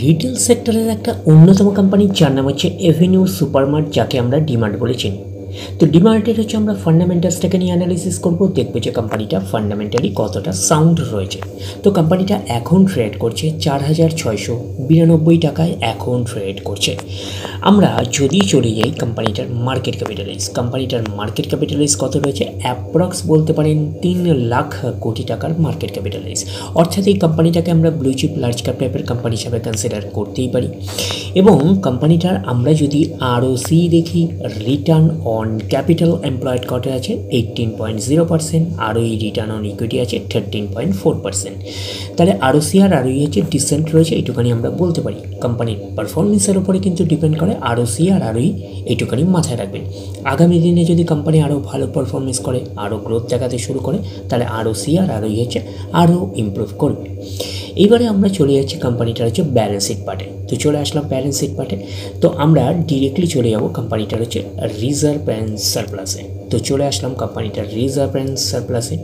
Retail সেক্টরের একটা অন্যতম কোম্পানি যার নাম হচ্ছে এভিনিউ সুপারমার্ট, যাকে আমরা ডিমার্ট বলে চিনি। তো ডিমার্টের হচ্ছে আমরা ফান্ডামেন্টালসটাকে নিয়ে অ্যানালিসিস করবো, দেখবো যে কোম্পানিটা ফান্ডামেন্টালি কতটা সাউন্ড রয়েছে। তো কোম্পানিটা এখন ট্রেড করছে 4,692 টাকায় এখন ট্রেড করছে। আমরা যদি চলে যাই কোম্পানিটার মার্কেট ক্যাপিটালাইজ কত রয়েছে, অ্যাপ্রক্স বলতে পারেন 3 লাখ কোটি টাকার মার্কেট ক্যাপিটালাইজ। অর্থাৎ এই কোম্পানিটাকে আমরা ব্লু চিপ লার্জ ক্যাপ টাইপের কোম্পানি হিসাবে কনসিডার করতেই পারি। এবং কোম্পানিটার আমরা যদি আরওসি দেখি, রিটার্ন অন ক্যাপিটাল এমপ্লয়েড কত আছে 18.0%, আরওই রিটার্ন অন ইকুইটি আছে 13.4%। তাহলে আরওসি আর আরওই হচ্ছে ডিসেন্ট রয়েছে, এইটুখানি আমরা বলতে পারি। কোম্পানির পারফরমেন্সের উপরে কিন্তু ডিপেন্ড করে আরওসি আর আরওই, এইটুখানি মাথায় রাখবেন। আগামী দিনে যদি কোম্পানি আরও ভালো পারফরমেন্স করে, আরও গ্রোথ দেখাতে শুরু করে, তাহলে আরওসি আর আরওই হচ্ছে আরও ইমপ্রুভ করবে। এইবারে আমরা চলে যাচ্ছি কোম্পানিটার হচ্ছে ব্যালেন্স শিট পার্টে। তো চলে আসলাম ব্যালেন্স শিট পার্টে। তো আমরা ডিরেক্টলি চলে যাব কোম্পানিটার হচ্ছে রিজার্ভ অ্যান্ড সারপ্লাসে। তো চলে আসলাম কোম্পানিটার রিজার্ভ অ্যান্ড সারপ্লাসে।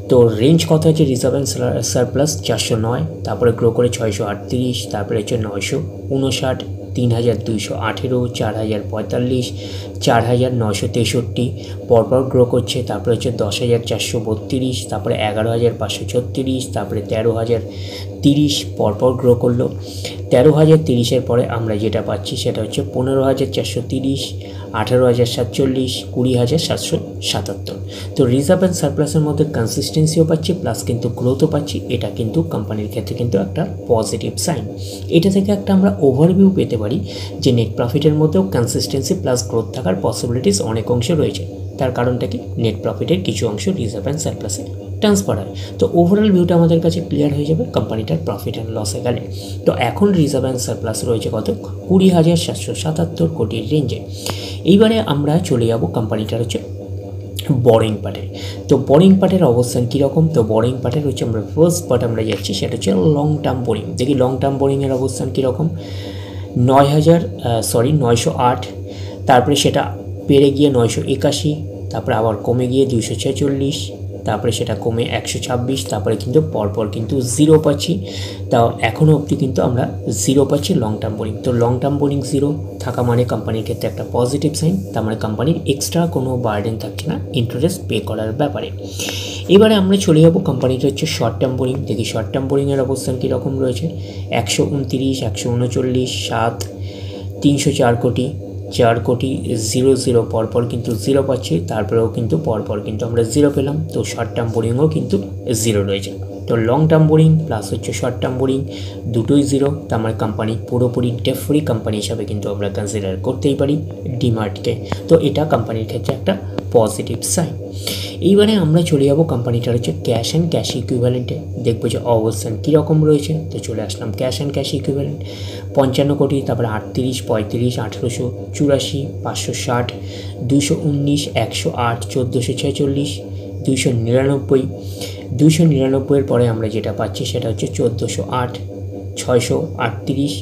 তো রেঞ্জ কত আছে রিজার্ভ অ্যান্ড সারপ্লাস 409, তারপরে গ্রো করে 638, তারপরে হচ্ছে 959, 3,218, 4,045, 4,963 পরপর গ্রো করছে। তারপরে হচ্ছে 10,432, তারপরে 11,536, তারপরে 13,030 পরপর গ্রো করলো। 13,030-এর পরে আমরা যেটা পাচ্ছি সেটা হচ্ছে 15,430, 18,047, 20,777। তো রিজার্ভ অ্যান্ড সারপ্লাসের মধ্যে কনসিস্টেন্সিও পাচ্ছি, প্লাস কিন্তু গ্রোথও পাচ্ছি। এটা কিন্তু কোম্পানির ক্ষেত্রে কিন্তু একটা পজিটিভ সাইন। এটা থেকে একটা আমরা ওভারভিউ পেতে পারি যে নেট প্রফিটের মধ্যেও কনসিস্টেন্সি প্লাস গ্রোথ থাকার পসিবিলিটিস অনেক অংশে রয়েছে। তার কারণটা কি, নেট প্রফিটের কিছু অংশ রিজার্ভ অ্যান্ড সারপ্লাসে ট্রান্সফার হয়। তো ওভারঅল ভিউটা আমাদের কাছে ক্লিয়ার হয়ে যাবে কোম্পানিটার প্রফিট অ্যান্ড লসে গেলে। তো এখন রিজার্ভ অ্যান্ড সারপ্লাস রয়েছে কত, 20,777 কোটির রেঞ্জে। এইবারে আমরা চলে যাব কোম্পানিটার হচ্ছে বরিং পার্টে। তো বরিং পার্টের অবস্থান কীরকম, তো বরিং পার্টের হচ্ছে আমরা ফার্স্ট পার্ট আমরা যাচ্ছি, সেটা হচ্ছে লং টার্ম বোরিং। দেখি লং টার্ম বোরিংয়ের অবস্থান কীরকম, 908, তারপরে সেটা বেড়ে গিয়ে 981, তারপরে আবার কমে গিয়ে 246, তারপরে সেটা কমে 126, তারপরে কিন্তু পরপর কিন্তু জিরো পাচ্ছি। তাও এখনও অবধি কিন্তু আমরা জিরো পাচ্ছি লং টার্ম বোরিং। তো লং টার্ম বোরিং জিরো থাকা মানে কোম্পানির ক্ষেত্রে একটা পজিটিভ সাইন। তার মানে কোম্পানির এক্সট্রা কোনো বার্ডেন থাকছে না ইন্টারেস্ট পে করার ব্যাপারে। এবারে আমরা চলে যাবো কোম্পানিটা হচ্ছে শর্ট টার্ম বোরিং। দেখি শর্ট টার্ম বোরিংয়ের অবস্থান কীরকম রয়েছে, 129, 139, 7, 304 কোটি, 4,00,00,000 পরপর কিন্তু জিরো পাচ্ছি, তারপরেও কিন্তু পরপর কিন্তু আমরা জিরো পেলাম। তো শর্ট টার্ম বোরিংও কিন্তু জিরো রয়েছে। তো লং টার্ম বোরিং প্লাস হচ্ছে শর্ট টার্ম বোরিং দুটোই জিরো। তো আমার কোম্পানি পুরোপুরি ডেট ফ্রি কোম্পানি হিসাবে কিন্তু আমরা কনসিডার করতেই পারি ডিমার্টকে। তো এটা কোম্পানির ক্ষেত্রে একটা পজিটিভ সাইন। এইবারে আমরা চলে যাব কোম্পানিটার হচ্ছে ক্যাশ অ্যান্ড ক্যাশ ইকুইভ্যালেন্টে, দেখবো যে অবস্থান কীরকম রয়েছে। তো চলে আসলাম ক্যাশ অ্যান্ড ক্যাশ ইকুইভ্যালেন্ট 55 কোটি, তারপরে 38, 35, 1884, 560, 219, 108, 1446, 299, 299-এর পরে আমরা যেটা পাচ্ছি সেটা হচ্ছে 1408, 638,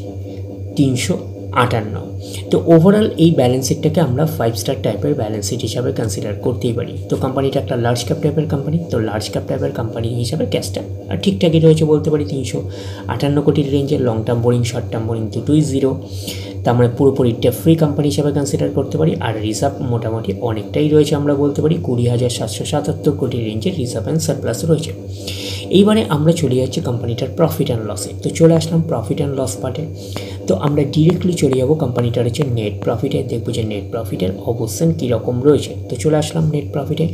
358। তো ওভারঅল এই ব্যালেন্স শিটটাকে আমরা 5 স্টার টাইপের ব্যালেন্স শিট হিসাবে কনসিডার করতেই পারি। তো কোম্পানিটা একটা লার্জ ক্যাপ টাইপের কোম্পানি। তো লার্জ ক্যাপ টাইপের কোম্পানি হিসাবে ক্যাশটা আর ঠিকঠাকই রয়েছে বলতে পারি। 358 কোটির রেঞ্জে long term boring short term boring দুটোই জিরো। তার মানে পুরোপুরি ডেট ফ্রি কোম্পানি হিসাবে কনসিডার করতে পারি। আর রিজার্ভ মোটামুটি অনেকটাই রয়েছে, আমরা বলতে পারি 20,777 কোটির রেঞ্জে রিজার্ভ অ্যান্ড সারপ্লাস রয়েছে। এইবারে আমরা চলে যাচ্ছি কোম্পানিটার প্রফিট অ্যান্ড লসে। তো চলে আসলাম প্রফিট অ্যান্ড লস পার্টে। তো আমরা ডিরেক্টলি চলে যাব কোম্পানিটার হচ্ছে নেট প্রফিটে, দেখবো যে নেট প্রফিটের অবস্থান কীরকম রয়েছে। তো চলে আসলাম নেট প্রফিটে।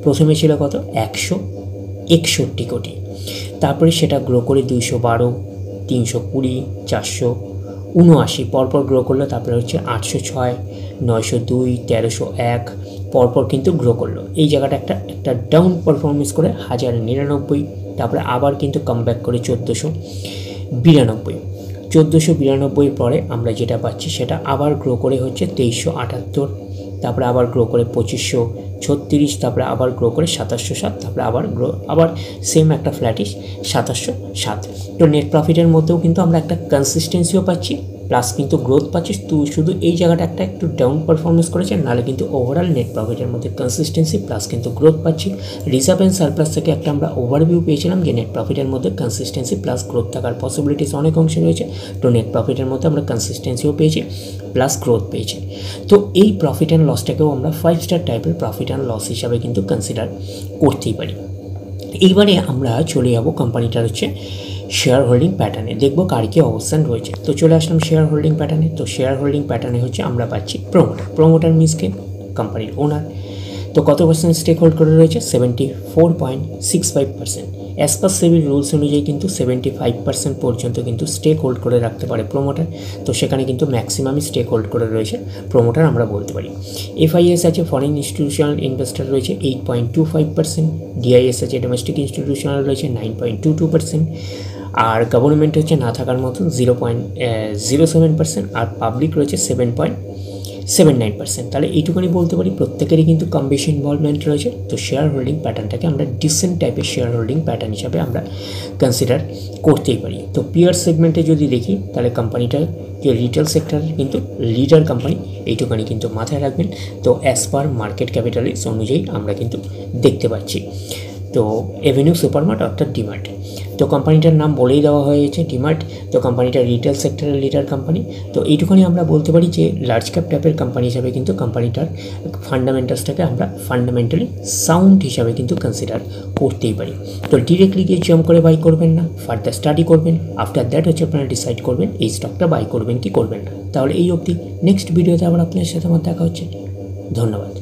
প্রথমে ছিল কত, 161 কোটি, তারপরে সেটা গ্রো করে 212, 320, 479 পরপর গ্রো করলো। তারপরে হচ্ছে 806, 902, 1301 পরপর কিন্তু গ্রো করলো। এই জায়গাটা একটা ডাউন পারফরমেন্স করে 1099, তারপরে আবার কিন্তু কামব্যাক করে 1492 পরে আমরা যেটা পাচ্ছি সেটা আবার গ্রো করে হচ্ছে 2378, তারপরে আবার গ্রো করে 2536, তারপরে আবার গ্রো করে 2707, তারপরে আবার সেম একটা ফ্ল্যাটিশ 2707। তো নেট প্রফিটের মধ্যেও কিন্তু আমরা একটা কনসিস্টেন্সিও পাচ্ছি, প্লাস কিন্তু গ্রোথ পাচ্ছি। তো শুধু এই জায়গাটা একটু ডাউন পারফরমেন্স করেছে, নাহলে কিন্তু ওভারঅল নেট প্রফিটের মধ্যে কনসিস্টেন্সি প্লাস কিন্তু গ্রোথ পাচ্ছি। রিজার্ভ অ্যান্ড সারপ্লাস থেকে একটা আমরা ওভারভিউ পেয়েছিলাম যে নেট প্রফিটের মধ্যে কনসিস্টেন্সি প্লাস গ্রোথ থাকার পসিবিলিটিস অনেক অংশে রয়েছে। তো নেট প্রফিটের মধ্যে আমরা কনসিস্টেন্সিও পেয়েছি প্লাস গ্রোথ পেয়েছি। তো এই প্রফিট অ্যান্ড লসটাকেও আমরা 5 স্টার টাইপের প্রফিট অ্যান্ড লস হিসাবে কিন্তু কনসিডার করতেই পারি। এইবারে আমরা চলে যাব কোম্পানিটার শেয়ার হোল্ডিং প্যাটার্নে, দেখবো কার কী অবস্থান রয়েছে। তো চলে আসলাম শেয়ার হোল্ডিং প্যাটার্নে। তো শেয়ার হোল্ডিং প্যাটার্নে আমরা পাচ্ছি প্রোমোটার মিনসকে কোম্পানির ওনার। তো কত পার্সেন্ট স্টেক হোল্ড করে রয়েছে? 74.65%। অ্যাজ পার সেবির রুলস অনুযায়ী কিন্তু 75% পর্যন্ত কিন্তু স্টেক হোল্ড করে রাখতে পারে প্রোমোটার। তো সেখানে কিন্তু ম্যাক্সিমামই স্টেক হোল্ড করে রয়েছে প্রোমোটার আমরা বলতে পারি। এফআইএস আছে, ফরেন ইনস্টিটিউশনাল ইনভেস্টার রয়েছে 8.25%, ডিআইএস আছে, ডোমেস্টিক ইনস্টিটিউশনাল রয়েছে 9.22%, আর গভর্নমেন্ট না থাকার মতন 0.07%, আর পাবলিক রয়েছে 7.79%। তাহলে এইটুকুনি বলতে পারি প্রত্যেকেরই কিন্তু কম বেশি ইনভলভমেন্ট রয়েছে। তো শেয়ার হোল্ডিং প্যাটার্নটাকে আমরা ডিসেন্ট টাইপের শেয়ার হোল্ডিং প্যাটার্ন হিসাবে আমরা কনসিডার করতেই পারি। তো পিয়ার সেগমেন্টে যদি দেখি তাহলে কোম্পানিটা যে রিটেল সেক্টরের কিন্তু লিডার কোম্পানি, এইটুকুনি কিন্তু মাথায় রাখবেন। তো অ্যাজ পার মার্কেট ক্যাপিটালিস্ট অনুযায়ী আমরা কিন্তু দেখতে পাচ্ছি। তো এভিনিউ সুপারমার্ট অর্থাৎ ডিমার্ট, তো কোম্পানিটার নাম বলেই দেওয়া হয়েছে ডিমার্ট। তো কোম্পানিটা রিটেল সেক্টরের লিডার কোম্পানি। তো এইটুখানি আমরা বলতে পারি যে লার্জ ক্যাপ টাইপের কোম্পানি হিসাবে কিন্তু কোম্পানিটার ফান্ডামেন্টালসটাকে আমরা ফান্ডামেন্টালি সাউন্ড হিসাবে কিন্তু কনসিডার করতেই পারি। তো ডিরেক্টলি গিয়ে জাম্প করে বাই করবেন না, ফার্দার স্টাডি করবেন। আফটার দ্যাট আপনারা ডিসাইড করবেন এই স্টকটা বাই করবেন কি করবেন না। তাহলে এই অবধি, নেক্সট ভিডিওতে আবার আপনার সাথে আমার দেখা হচ্ছে। ধন্যবাদ।